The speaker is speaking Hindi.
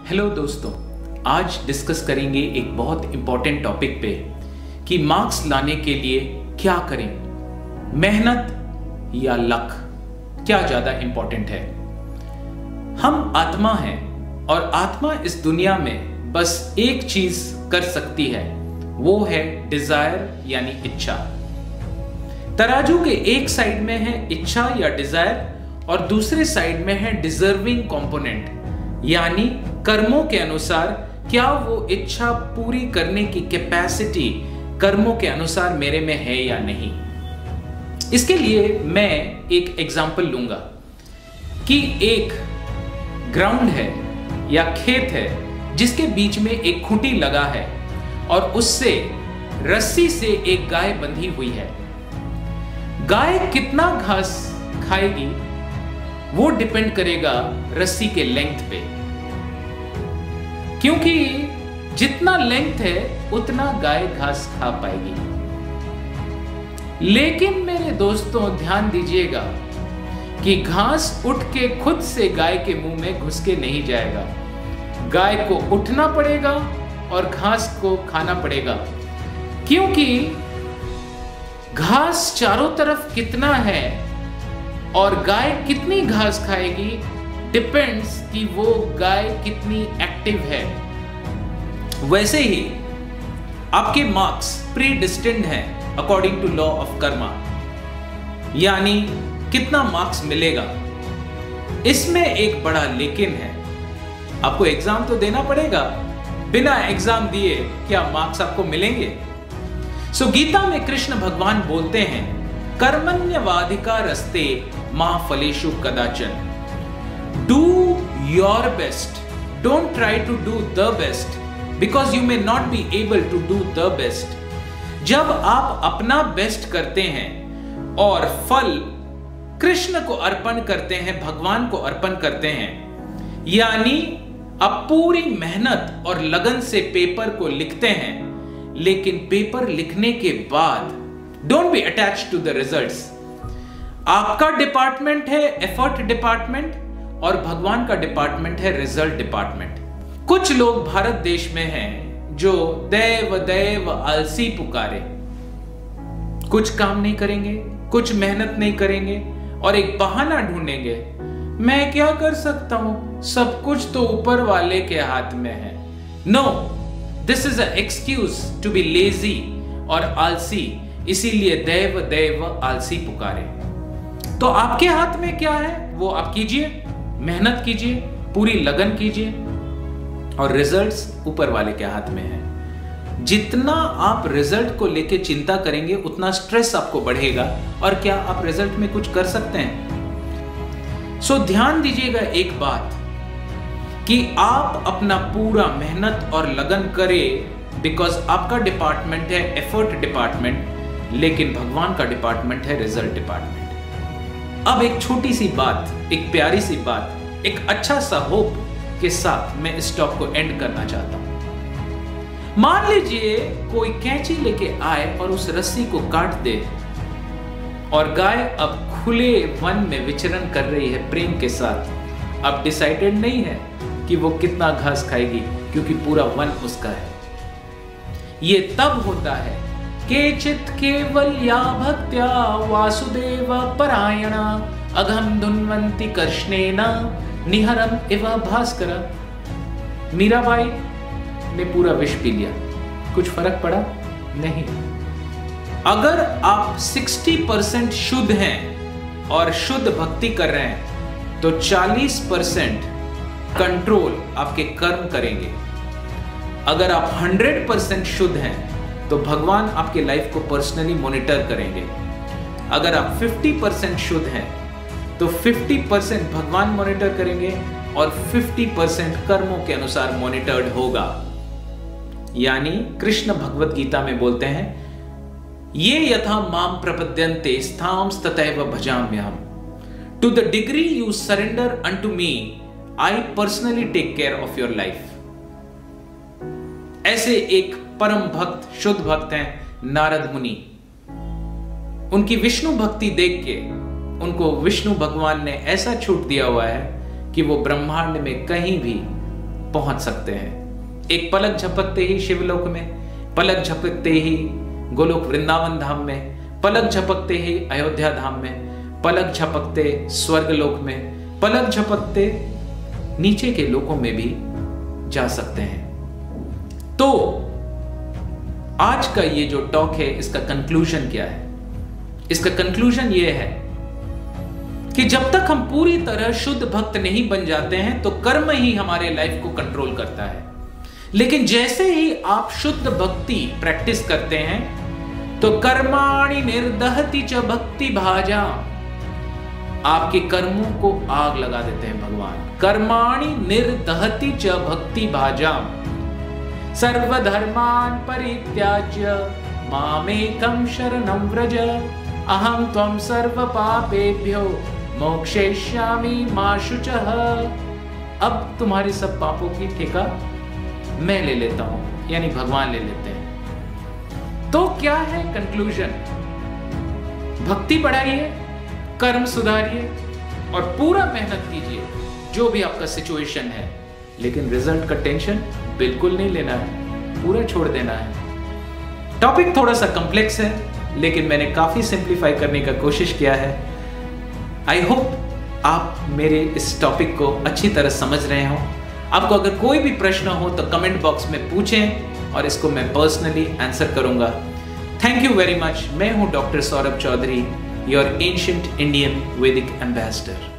हेलो दोस्तों, आज डिस्कस करेंगे एक बहुत इंपॉर्टेंट टॉपिक पे कि मार्क्स लाने के लिए क्या करें, मेहनत या लक, क्या ज्यादा इंपॉर्टेंट है। हम आत्मा हैं और आत्मा इस दुनिया में बस एक चीज कर सकती है, वो है डिजायर यानी इच्छा। तराजू के एक साइड में है इच्छा या डिजायर और दूसरे साइड में है डिजर्विंग कंपोनेंट यानी कर्मों के अनुसार क्या वो इच्छा पूरी करने की कैपेसिटी कर्मों के अनुसार मेरे में है या नहीं। इसके लिए मैं एक एग्जांपल लूंगा कि एक ग्राउंड है या खेत है जिसके बीच में एक खूंटी लगा है और उससे रस्सी से एक गाय बंधी हुई है। गाय कितना घास खाएगी वो डिपेंड करेगा रस्सी के लेंथ पे, क्योंकि जितना लेंथ है उतना गाय घास खा पाएगी। लेकिन मेरे दोस्तों ध्यान दीजिएगा कि घास उठ के खुद से गाय के मुंह में घुस के नहीं जाएगा, गाय को उठना पड़ेगा और घास को खाना पड़ेगा, क्योंकि घास चारों तरफ कितना है और गाय कितनी घास खाएगी डिपेंड्स कि वो गाय कितनी एक्टिव है। वैसे ही आपके मार्क्स प्री डिस्टिन्ड हैं according to law of karma, यानी कितना मार्क्स मिलेगा। इसमें एक बड़ा लेकिन है, आपको एग्जाम तो देना पड़ेगा, बिना एग्जाम दिए क्या मार्क्स आपको मिलेंगे। गीता में कृष्ण भगवान बोलते हैं कर्मण्यवाधिकारस्ते मा फलेषु कदाचन। Do your best. Don't try to do the best because you may not be able to do the best. जब आप अपना बेस्ट करते हैं और फल कृष्ण को अर्पण करते हैं, भगवान को अर्पण करते हैं, यानी आप पूरी मेहनत और लगन से पेपर को लिखते हैं, लेकिन पेपर लिखने के बाद don't be attached to the results. आपका डिपार्टमेंट है एफर्ट डिपार्टमेंट और भगवान का डिपार्टमेंट है रिजल्ट डिपार्टमेंट। कुछ लोग भारत देश में हैं जो दैव दैव आलसी पुकारे, कुछ काम नहीं करेंगे, कुछ मेहनत नहीं करेंगे और एक बहाना ढूंढेंगे, मैं क्या कर सकता हूं, सब कुछ तो ऊपर वाले के हाथ में है। No, this is a excuse to be lazy और आलसी, इसीलिए दैव दैव आलसी पुकारे। तो आपके हाथ में क्या है वो आप कीजिए, मेहनत कीजिए, पूरी लगन कीजिए और रिजल्ट्स ऊपर वाले के हाथ में है। जितना आप रिजल्ट को लेके चिंता करेंगे उतना स्ट्रेस आपको बढ़ेगा और क्या आप रिजल्ट में कुछ कर सकते हैं। ध्यान दीजिएगा एक बात कि आप अपना पूरा मेहनत और लगन करें, बिकॉज आपका डिपार्टमेंट है एफर्ट डिपार्टमेंट, लेकिन भगवान का डिपार्टमेंट है रिजल्ट डिपार्टमेंट। अब एक छोटी सी बात, एक प्यारी सी बात, एक अच्छा सा होप के साथ मैं इस टॉक को एंड करना चाहता हूं। मान लीजिए कोई कैंची लेके आए और उस रस्सी को काट दे और गाय अब खुले वन में विचरण कर रही है प्रेम के साथ। अब डिसाइडेड नहीं है कि वो कितना घास खाएगी, क्योंकि पूरा वन उसका है। ये तब होता है केचित् केवल्या भक्त्या वासुदेव परायणा अघम धुन्वन्ति कृष्णेन निहरम इव भास्कर। मीराबाई ने पूरा विष पी लिया, कुछ फर्क पड़ा नहीं। अगर आप 60% शुद्ध हैं और शुद्ध भक्ति कर रहे हैं तो 40% कंट्रोल आपके कर्म करेंगे। अगर आप 100% शुद्ध हैं तो भगवान आपके लाइफ को पर्सनली मॉनिटर करेंगे। अगर आप 50% शुद्ध हैं तो 50% भगवान मॉनिटर करेंगे और 50% कर्मों के अनुसार मॉनिटर्ड होगा। यानी कृष्ण भगवत गीता में बोलते हैं ये यथा माम प्रपद्यन्ते स्थां तथैव भजाम्यहम्। To the degree you surrender unto me, I personally take care of your life. ऐसे एक परम भक्त, शुद्ध भक्त हैं नारद मुनि। उनकी विष्णु भक्ति देख के उनको विष्णु भगवान ने ऐसा छूट दिया हुआ है कि वो ब्रह्मांड में कहीं भी पहुंच सकते हैं। एक पलक झपकते ही शिवलोक में, पलक झपकते ही गोलोक वृंदावन धाम में, पलक झपकते ही अयोध्या धाम में, पलक झपकते स्वर्गलोक में, पलक झपकते नीचे के लोकों में भी जा सकते हैं। तो आज का ये जो टॉक है, इसका कंक्लूजन क्या है? इसका कंक्लूजन ये है कि जब तक हम पूरी तरह शुद्ध भक्त नहीं बन जाते हैं तो कर्म ही हमारे लाइफ को कंट्रोल करता है। लेकिन जैसे ही आप शुद्ध भक्ति प्रैक्टिस करते हैं तो कर्माणि निर्दहति च भक्ति भाजा, आपके कर्मों को आग लगा देते हैं भगवान। कर्माणि निर्दहति च भक्ति भाजा सर्वधर्मान् परित्याज्य मामेकं शरणं व्रज अहं त्वं सर्व पापेभ्यो मोक्षयिष्यामि मा शुचः। अब तुम्हारे सब पापों की ठेका मैं ले लेता हूं, यानी भगवान ले लेते हैं। तो क्या है कंक्लूजन? भक्ति बढ़ाइए, कर्म सुधारिए और पूरा मेहनत कीजिए जो भी आपका सिचुएशन है, लेकिन रिजल्ट का टेंशन बिल्कुल नहीं लेना है, पूरा छोड़ देना है। टॉपिक थोड़ा सा कॉम्प्लेक्स है, लेकिन मैंने काफी सिंप्लीफाई करने का कोशिश किया है। आई होप आप मेरे इस टॉपिक को अच्छी तरह समझ रहे हो। आपको अगर कोई भी प्रश्न हो तो कमेंट बॉक्स में पूछें और इसको मैं पर्सनली आंसर करूंगा। Thank you very much. मैं हूं doctor Saurabh Chaudhary, your ancient Indian Vedic ambassador.